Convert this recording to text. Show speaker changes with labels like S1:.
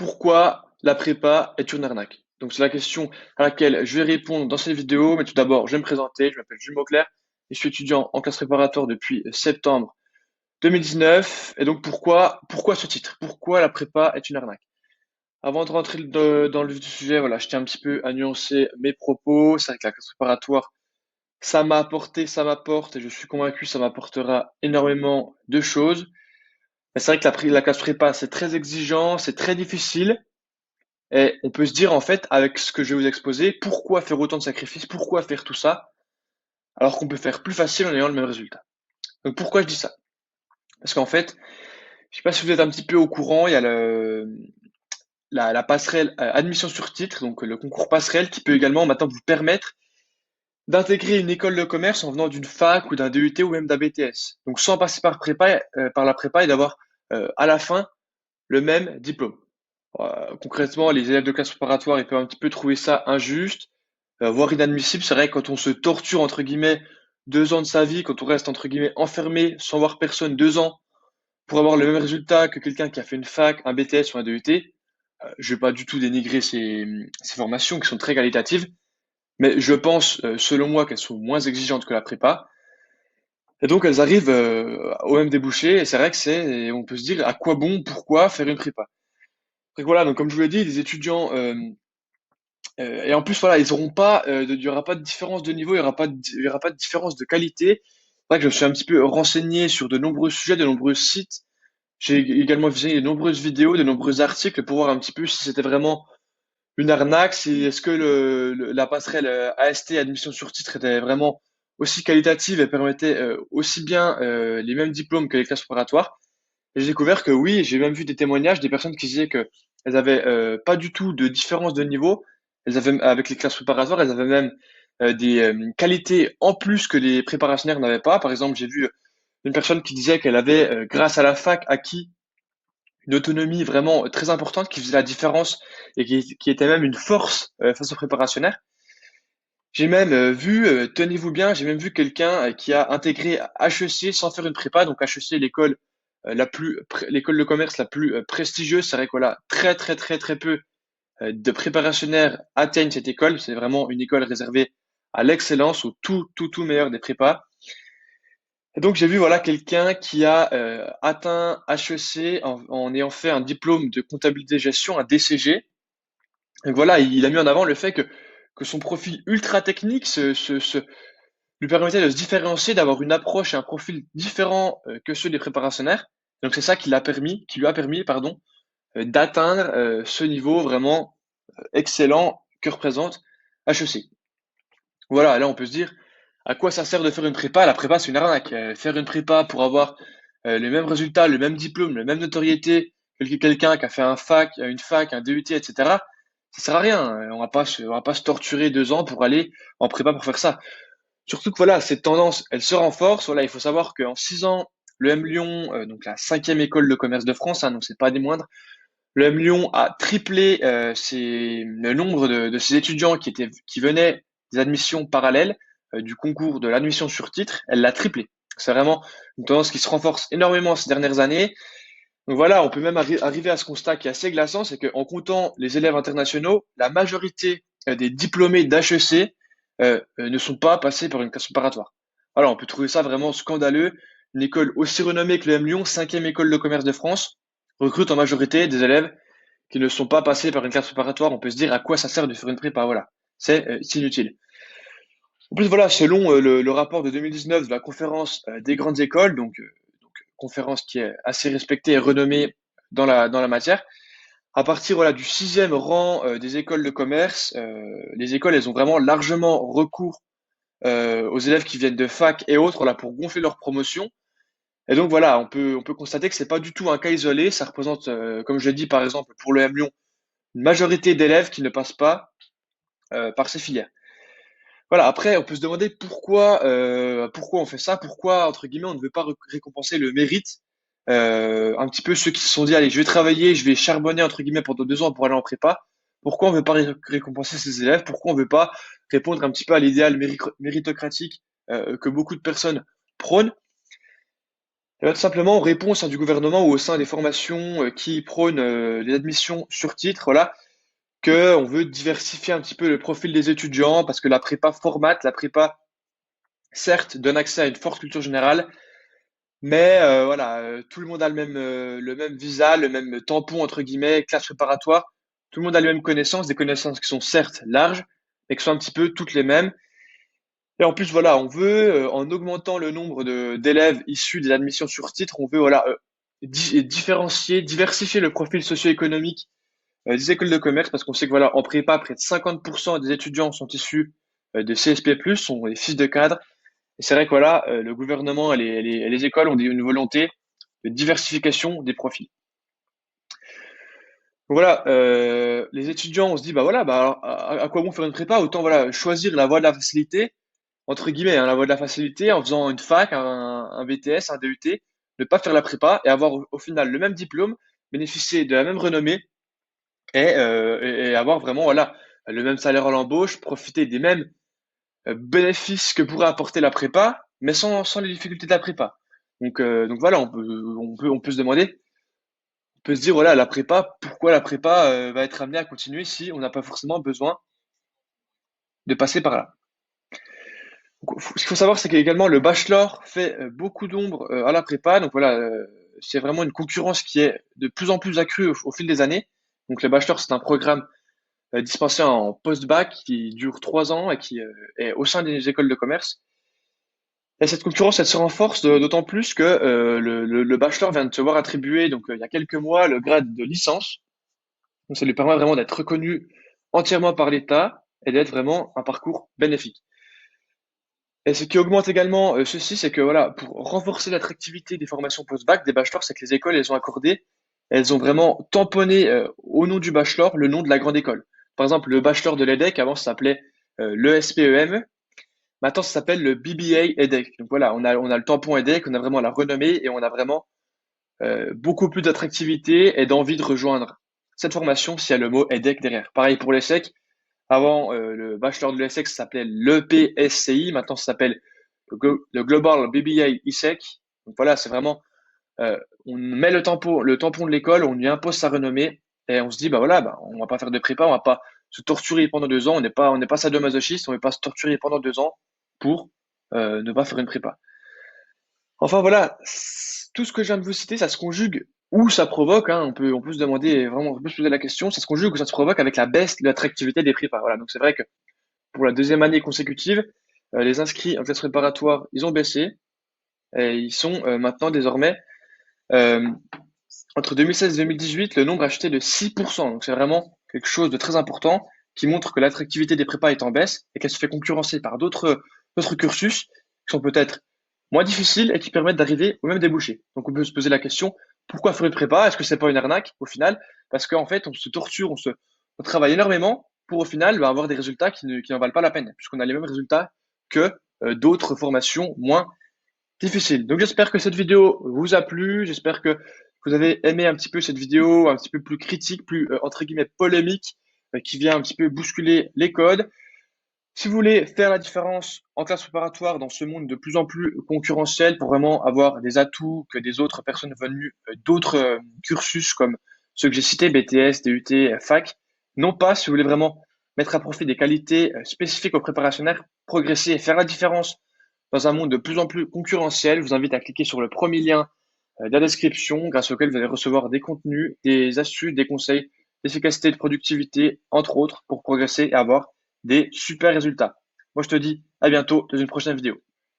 S1: pourquoi la prépa est une arnaque? Donc c'est la question à laquelle je vais répondre dans cette vidéo, mais tout d'abord, je vais me présenter, je m'appelle Jules Mauclerc et je suis étudiant en classe préparatoire depuis septembre 2019. Et donc pourquoi ce titre? Pourquoi la prépa est une arnaque? Avant de rentrer dans le vif du sujet, voilà, je tiens un petit peu à nuancer mes propos. C'est vrai que la classe préparatoire, ça m'a apporté, ça m'apporte, et je suis convaincu, ça m'apportera énormément de choses. Mais c'est vrai que la classe prépa, c'est très exigeant, c'est très difficile. Et on peut se dire, en fait, avec ce que je vais vous exposer, pourquoi faire autant de sacrifices, pourquoi faire tout ça, alors qu'on peut faire plus facile en ayant le même résultat. Donc pourquoi je dis ça? Parce qu'en fait, je sais pas si vous êtes un petit peu au courant, il y a la passerelle admission sur titre, donc le concours passerelle, qui peut également maintenant vous permettre d'intégrer une école de commerce en venant d'une fac ou d'un DUT ou même d'un BTS. Donc sans passer par la prépa et d'avoir à la fin le même diplôme. Concrètement, les élèves de classe préparatoire, ils peuvent un petit peu trouver ça injuste, voire inadmissible. C'est vrai que quand on se torture, entre guillemets, 2 ans de sa vie, quand on reste, entre guillemets, enfermé, sans voir personne 2 ans, pour avoir le même résultat que quelqu'un qui a fait une fac, un BTS ou un DUT, je vais pas du tout dénigrer ces formations qui sont très qualitatives, mais je pense, selon moi, qu'elles sont moins exigeantes que la prépa. Et donc, elles arrivent au même débouché, et c'est vrai que on peut se dire, à quoi bon, pourquoi faire une prépa? Donc voilà, donc comme je vous l'ai dit, les étudiants et en plus voilà, ils auront pas, il y aura pas de différence de niveau, il y aura pas de différence de qualité. C'est vrai que je me suis un petit peu renseigné sur de nombreux sujets, de nombreux sites. J'ai également visionné de nombreuses vidéos, de nombreux articles pour voir un petit peu si c'était vraiment une arnaque, si est-ce que la passerelle AST, admission sur titre, était vraiment aussi qualitative et permettait aussi bien les mêmes diplômes que les classes préparatoires. Et j'ai découvert que oui, j'ai même vu des témoignages des personnes qui disaient que elles avaient pas du tout de différence de niveau. Elles avaient, avec les classes préparatoires, elles avaient même des qualités en plus que les préparationnaires n'avaient pas. Par exemple, j'ai vu une personne qui disait qu'elle avait, grâce à la fac, acquis une autonomie vraiment très importante qui faisait la différence et qui était même une force face aux préparationnaires. J'ai même vu, tenez-vous bien, j'ai même vu quelqu'un qui a intégré HEC sans faire une prépa. Donc HEC, l'école de commerce la plus prestigieuse. C'est vrai que voilà, très peu de préparationnaires atteignent cette école. C'est vraiment une école réservée à l'excellence, au tout meilleur des prépas. Et donc j'ai vu voilà quelqu'un qui a atteint HEC en ayant fait un diplôme de comptabilité gestion, un DCG. Donc voilà, il a mis en avant le fait que son profil ultra technique lui permettait de se différencier, d'avoir une approche et un profil différent que ceux des préparationnaires. Donc c'est ça qui lui a permis, pardon, d'atteindre ce niveau vraiment excellent que représente HEC. Voilà, là on peut se dire, à quoi ça sert de faire une prépa? La prépa c'est une arnaque. Faire une prépa pour avoir les mêmes résultats, le même diplôme, la même notoriété que quelqu'un qui a fait une fac, un DUT, etc. Ça sert à rien. On va pas se torturer 2 ans pour aller en prépa pour faire ça. Surtout que voilà, cette tendance, elle se renforce. Voilà, il faut savoir qu'en 6 ans, le M Lyon, donc la cinquième école de commerce de France, hein, donc c'est pas des moindres, le M Lyon a triplé le nombre de ses étudiants qui venaient des admissions parallèles du concours de l'admission sur titre. Elle l'a triplé. C'est vraiment une tendance qui se renforce énormément ces dernières années. Donc voilà, on peut même arriver à ce constat qui est assez glaçant, c'est qu'en comptant les élèves internationaux, la majorité des diplômés d'HEC ne sont pas passés par une classe préparatoire. Alors, on peut trouver ça vraiment scandaleux. Une école aussi renommée que le M Lyon, cinquième école de commerce de France, recrute en majorité des élèves qui ne sont pas passés par une classe préparatoire. On peut se dire à quoi ça sert de faire une prépa. Voilà, c'est inutile. En plus, voilà, selon le rapport de 2019 de la conférence des grandes écoles, donc conférence qui est assez respectée et renommée dans la matière, à partir voilà, du sixième rang des écoles de commerce, les écoles, elles ont vraiment largement recours aux élèves qui viennent de fac et autres là, pour gonfler leur promotion. Et donc voilà, on peut constater que c'est pas du tout un cas isolé. Ça représente, comme je l'ai dit par exemple pour le M Lyon, une majorité d'élèves qui ne passent pas par ces filières. Voilà, après, on peut se demander pourquoi on fait ça, pourquoi, entre guillemets, on ne veut pas récompenser le mérite. Un petit peu ceux qui se sont dit, allez, je vais travailler, je vais charbonner, entre guillemets, pendant 2 ans pour aller en prépa. Pourquoi on ne veut pas récompenser ces élèves? Pourquoi on ne veut pas répondre un petit peu à l'idéal méritocratique que beaucoup de personnes prônent? Et bien, tout simplement, en réponse du gouvernement ou au sein des formations qui prônent les admissions sur titre, voilà, que on veut diversifier un petit peu le profil des étudiants parce que la prépa formate, la prépa, certes, donne accès à une forte culture générale, mais voilà, tout le monde a le même visa, le même tampon, entre guillemets, classe préparatoire. Tout le monde a les mêmes connaissances, des connaissances qui sont certes larges, mais qui sont un petit peu toutes les mêmes. Et en plus, voilà, on veut, en augmentant le nombre d'élèves issus des admissions sur titre, on veut, voilà, différencier, diversifier le profil socio-économique des écoles de commerce, parce qu'on sait que, voilà, en prépa, près de 50% des étudiants sont issus de CSP+, sont des fils de cadres. Et c'est vrai que, voilà, le gouvernement et les écoles ont une volonté de diversification des profils. Donc voilà, les étudiants, on se dit, bah voilà, bah, alors, à quoi bon faire une prépa? Autant, voilà, choisir la voie de la facilité, entre guillemets, hein, la voie de la facilité en faisant une fac, un BTS, un DUT, ne pas faire la prépa et avoir au final le même diplôme, bénéficier de la même renommée et avoir vraiment voilà, le même salaire à l'embauche, profiter des mêmes bénéfices que pourrait apporter la prépa, mais sans les difficultés de la prépa. Donc voilà, on peut se demander, on peut se dire, voilà, la prépa, pourquoi la prépa va être amenée à continuer si on n'a pas forcément besoin de passer par là. Donc, ce qu'il faut savoir, c'est qu'également le bachelor fait beaucoup d'ombre à la prépa. Donc voilà, c'est vraiment une concurrence qui est de plus en plus accrue au fil des années. Donc le bachelor, c'est un programme dispensé en post-bac qui dure 3 ans et qui est au sein des écoles de commerce. Et cette concurrence, elle se renforce d'autant plus que le bachelor vient de se voir attribuer, donc il y a quelques mois, le grade de licence. Donc ça lui permet vraiment d'être reconnu entièrement par l'État et d'être vraiment un parcours bénéfique. Et ce qui augmente également ceci, c'est que voilà, pour renforcer l'attractivité des formations post-bac, des bachelors, c'est que les écoles, elles ont vraiment tamponné au nom du bachelor le nom de la grande école. Par exemple, le bachelor de l'EDEC, avant ça s'appelait l'ESPEM, maintenant ça s'appelle le BBA EDEC. Donc voilà, on a le tampon EDEC, on a vraiment la renommée et on a vraiment beaucoup plus d'attractivité et d'envie de rejoindre cette formation s'il y a le mot EDEC derrière. Pareil pour l'ESSEC, avant, le bachelor de l'ESSEC s'appelait l'EPSCI, maintenant ça s'appelle le Global BBA ISEC. Donc voilà, c'est vraiment, on met le tampon de l'école, on lui impose sa renommée et on se dit, bah voilà, bah, on va pas faire de prépa, on va pas se torturer pendant 2 ans, on n'est pas sadomasochiste, on ne va pas se torturer pendant 2 ans pour ne pas faire une prépa. Enfin voilà, tout ce que je viens de vous citer, ça se conjugue ou ça provoque, hein, on peut se demander, vraiment, on peut se poser la question, ça se conjugue ou ça se provoque avec la baisse de l'attractivité des prépas. Voilà, donc c'est vrai que pour la deuxième année consécutive, les inscrits en classe préparatoire, ils ont baissé et ils sont maintenant désormais euh, entre 2016 et 2018, le nombre a chuté de 6%. Donc c'est vraiment quelque chose de très important qui montre que l'attractivité des prépas est en baisse et qu'elle se fait concurrencer par d'autres cursus qui sont peut-être moins difficiles et qui permettent d'arriver au même débouché. Donc on peut se poser la question, pourquoi faire une prépa? Est-ce que c'est pas une arnaque au final? Parce qu'en fait, on se torture, on travaille énormément pour au final bah, avoir des résultats qui n'en valent pas la peine, puisqu'on a les mêmes résultats que d'autres formations moins difficiles. Donc j'espère que cette vidéo vous a plu, j'espère que vous avez aimé un petit peu cette vidéo, un petit peu plus critique, plus entre guillemets polémique, qui vient un petit peu bousculer les codes. Si vous voulez faire la différence en classe préparatoire dans ce monde de plus en plus concurrentiel pour vraiment avoir des atouts que des autres personnes venues d'autres cursus comme ceux que j'ai cités, BTS, DUT, fac, non pas si vous voulez vraiment mettre à profit des qualités spécifiques aux préparationnaires, progresser et faire la différence dans un monde de plus en plus concurrentiel, je vous invite à cliquer sur le premier lien de la description grâce auquel vous allez recevoir des contenus, des astuces, des conseils d'efficacité, de productivité, entre autres, pour progresser et avoir des super résultats. Moi, je te dis à bientôt dans une prochaine vidéo.